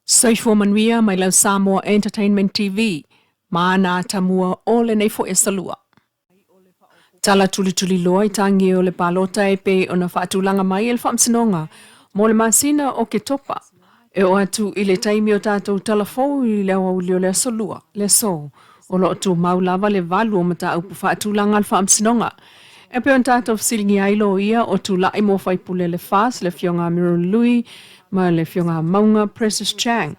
Soifua manuia mai lau Samoa Entertainment TV, maana Atamua o le nei fo e salua. Tala tuli loa I tangi o le palota e pe o na whaatulanga mai e le whamsinonga, mo le masina o ke topa. E o atu I le taimi o tātou talafou I le awauli o le salua, le so, o lo tu maulava le valu o mata upu whaatulanga al whamsinonga. E pe on tātou silingi ailo ia o tu lai mo whaipule le fas, le fionga Miro Lui, ma le fionga maunga Precious Chang.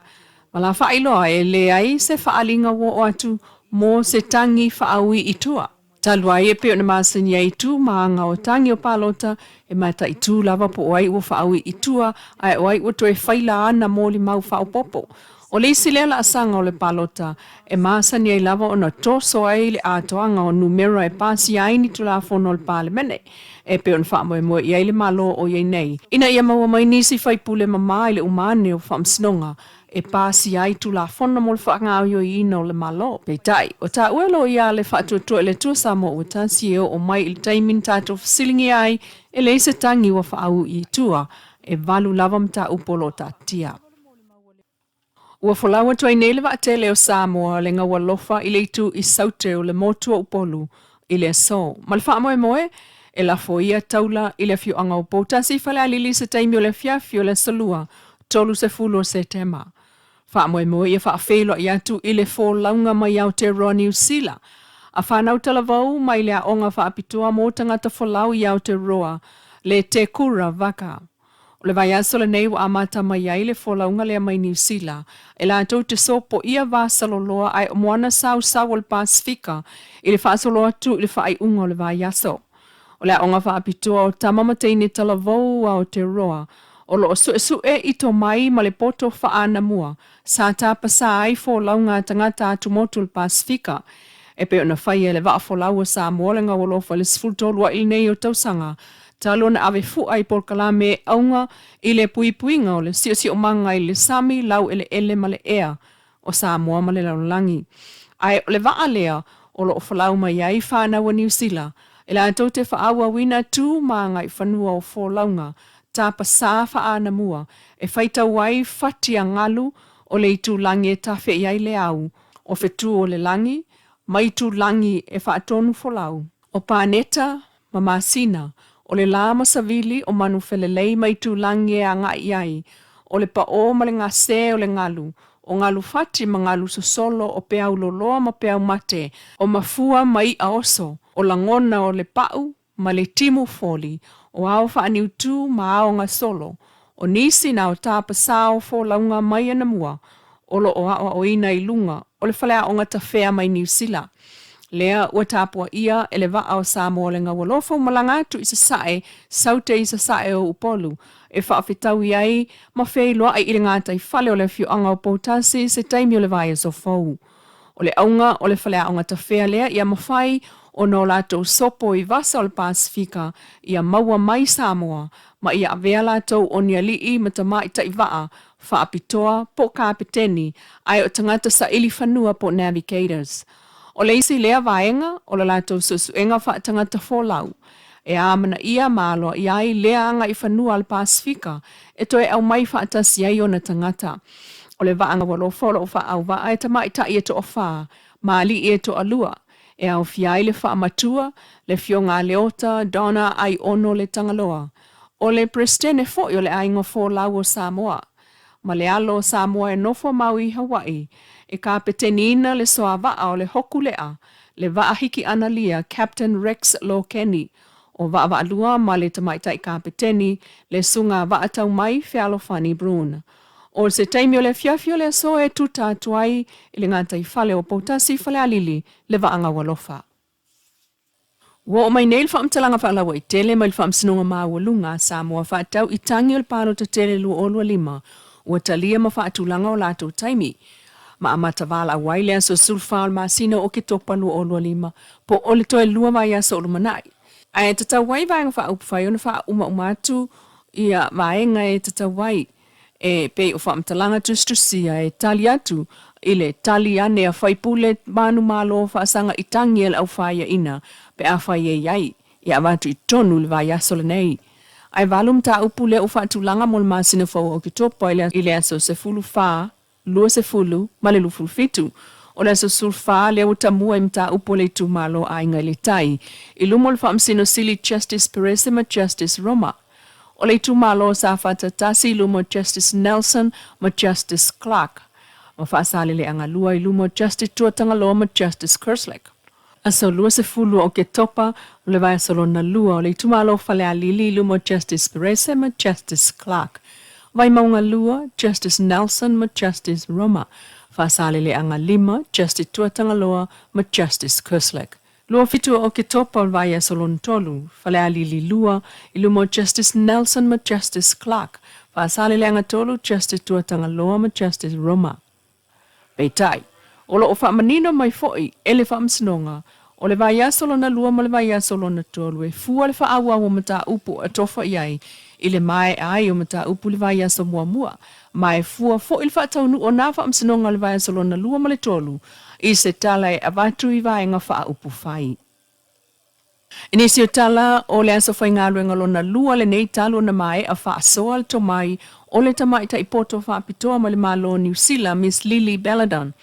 Ma la whailoa e le ai se whaalinga wo o atu mo se tangi whaaui I tua. Talua e pe o na masini ai tu maanga o tangi o palota e mata I tu lava po o ai o whaaui I tua ai o ai o to e whaila ana mo li mau whaupopo. O le isi lela asanga o le palota e masani ai lava o na toso ai le atoanga o numero e pasi aini tu la fono le palemene. E pe on whaamo e mo I ai le malo o iei nei. Ina ia maua mai nisi whaipule mama I le umane o whamsinonga e pasi ai tu la fono mo le whaangau yo I ina o le malo. Pei tai, o ta uelo ia le whaatuatua le tua Samoa o tansi o mai I le taimin tātou fasilingi ai e le se tangi wa whaau I tua e valu lava mta upolo tatia. Ua folawa tuai nei le vaatele o Samoa le ngawa lofa I le tu I saute o le motua upolu I le so. Ma le whaamo e moe e la foia taula I le fiu anga o potasi fale alili se taimi o le fiafi o le salua tolu se fulo se tema. Whaamo e moe I whaafelo I atu I le fo launga mai au te roa New Zealand. A whanau talavau mai le a onga whaapitua mo tangata folau I au te roa le te kura vaka. O le vai aso le nei wa amata mai ai le folaunga lea mai New Zealand. E la tau te sopo ia vasaloloa ai moana sau o le Pasifika I le whaasoloa tu I le whaai unga o le vai aso. O le onga whaapitua o tamamateine talavou au te roa. O lo su e ito mai ma le poto whaanamua. Sa tāpasa ai folaunga tangata atu motu le Pasifika. E pe ona whai e le waa folaua sa moalenga o lofa le sfultolua il nei o tausanga. Talo na ave fu ai por kalame aunga I le puipuinga o le si o manga I le sami lau ele ma le ea o Samoa ma le laulangi. Ai o le waa lea o lo falau mai ai whanau a New Zealand. E la tau te whaaua wina tu maanga I whanua o folaunga. Tāpa sā whaana mua. E whaita wai whatia ngalu o le itu langi e tawhi I ai le au. O whetu o le langi, mai tu langi e whaatonu folau. O pāneta, mamasina, o le lama savili o manu whelelei mai tu langi e a ngai ai. O le pa o ma le ngase o le ngalu. O ngalu fati ma ngalu sosolo o peau loloa ma peau mate. O mafua mai a oso. O langona o le pau ma le timu foli. O au whaaniu tu ma ao ngā solo. O nisi na o tāpa sao fo launga mai ana mua. O lo o awa o ina I lunga. O le whalea o ngā tawhea mai New Zealand. Lea ua tāpua ia e le waa o Samoa le ngā walofo malangatu I sa sae, saute I sa sae o upolu. E whaafetau I ai, ma whei loa ai I le ngātai whale o le fiu anga o potasi se taimi o le vai so fau. O le aunga o le whalea o ngā tawhea lea ia mawhai o no lātou sopo I vasa o le Pasifika ia maua mai Samoa, ma ia avea lātou o ni alii matama I taivaa, whaapitoa po kāpeteni, ai o tangata sa ili whanua po navigators. O leisi lea vaenga, o le lātou susuenga wha tangata folau. E amana ia māloa I ai lea anga I whanua al Pasifika, e toe au mai whaatasi ai o na tangata. O le vaanga walofolo o wha au waa e tamai tai e to o wha, maali e to alua. E au fiai le wha matua, le fionga leota, dona ai ono le tangaloa. O le prestene fo o le ainga folau o Samoa. Ma le alo Samoa e nofo mau I Hawaii. E ka petenina le soa waa o le hoku lea, le waa hiki analia Captain Rex Lokeni, o waa waa lua ma le tamaitai ka peteni, le sunga waa tau mai Fialo Fanny Brun. O se taimi o le fiafio le so e tuta atuai, le ngātai fale o potasi fale alili, le waanga walofa. Wa o mai neil whaamtalanga whaalawa I tele mai le whaamsinonga maawalunga Samoa whaatau I tangi o le pālo ta tele lua olua lima, ua talia ma whaatulanga o lātou taimi. Ma amata wala awai lea so sulfal ma sina o ke topa lua olua lima, po ole toe lua vai asa olu manai. Ai tata wai vaenga wha upwhai ona wha umatu ia vaenga e tata wai. E pe o whaamtalanga tustusia e tali atu, ile tali ane a whaipule manu malo whaasanga I Tanielu au whaia ina, pe a whaia iai, ia watu I tonu le vai aso le nei. Ai valum ta upule o whaatulanga mol masina whau o ki topa ile aso se fulu wha, lua se fulu, ma le lufulu fitu. O le aso sulfa le Atamua imta upo le tumalo a inga le tai. Ilumo le whaamsino sili Justice Perez ma Justice Roma. O le tumalo sa whatatasi ilumo Justice Nelson ma Justice Clark. Ma whaasale le anga lua ilumo Justice Tuatangaloa ma Justice Kerslake. Aso lua se fulu o ke topa o le vai asolona lua o le tumalo whale a lili ilumo Justice Perez ma Justice Clark. Vai maunga lua Justice Nelson ma Justice Roma. Whaasale le anga lima, Justice Tuatangaloa, ma Justice Kerslake. Lua fitu o ke topa o vai asolon tolu, whale a lili lua, ilumo Justice Nelson ma Justice Clark. Whaasale le anga tolu, Justice Tuatangaloa ma Justice Roma. Peitai, olo o whaamanino mai foi, ele whaamsinonga, o le vai asolona lua ma le vai asolona tolu, e fua le whaawa o mata upu a tofa iai, ile mai ai o mata upu le vai aso mua mua, mai fua fo il whaataunu o nā whaamsinonga le vai asolona lua ma le tolu, i se tala e avatu i vai ngā wha upu whai. Inisi o tala o le aso whai ngā luenga lona lua le nei talo na mai a wha asoa le tomai o le tamai ta ipoto wha apitoa ma le malo New Zealand Miss Lily Belladon.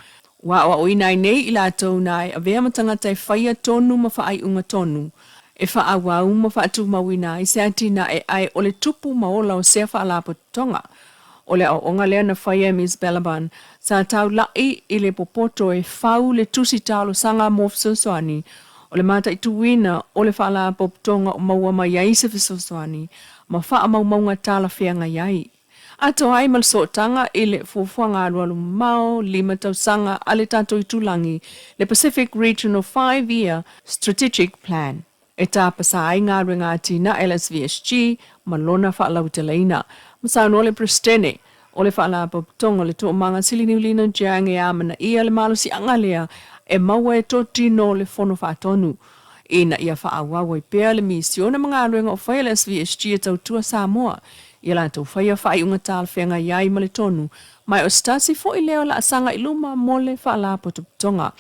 Wa o inai nei ila tau nai a vea matangata e whaia tonu ma wha ai unga tonu. E wha awau ma wha atu mawina i se atina e ai o le tupu maola o sea wha alapo tonga. O le onga lea na whaia Miss Belladon sa tau lai i le popoto e whau le tusi talo sanga mofsosoani. O le mata i tuwina o le whaala poptonga o maua mai ai se fisosoani, ma wha mau maunga tala whianga iai. Ato ai mal sotanga i le fufuanga alualu mao, lima tau sanga ale tato i tulangi, le Pacific Regional 5-Year Strategic Plan. E tāpa sa ai ngā ringa tina LSVSG, ma lona whaalau te leina. Masao no le Pristene, o le whaala poptonga le tō manga sili niulina jiang e amana ia le malo si angalea, e maua e tō tino le whono whaatonu. Ina ia whaawawa i pēr le misiona mga aluenga o whaia le SVSG e tau tua Samoa. Ia la tau whaia whai unga tāla whenga iai ma le tonu. Mai o stasi fo i leo la asanga i luma mo le whaalapo tuputonga.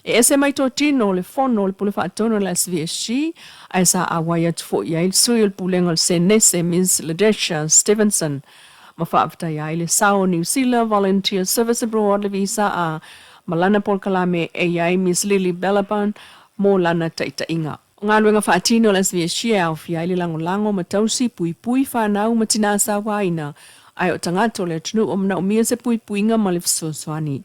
E ese mai tō tino le whono le pule whaatonu le SVSG, ai sa awai atu fo iai le sui le pulenga le senese Ms. Ladesha Stevenson. Ma whaafta iai le sao New Zealand Volunteer Service Abroad le visa a Malana Paul Kalame e iai Miss Lily Belladon mo lana taita inga. Ngā luenga whaatino las via shea o fia ili lango ma tausi pui pui whanau ma tina sa waina. Ai o tangato le tunu o mna o mia se pui pui inga ma le fsoswani.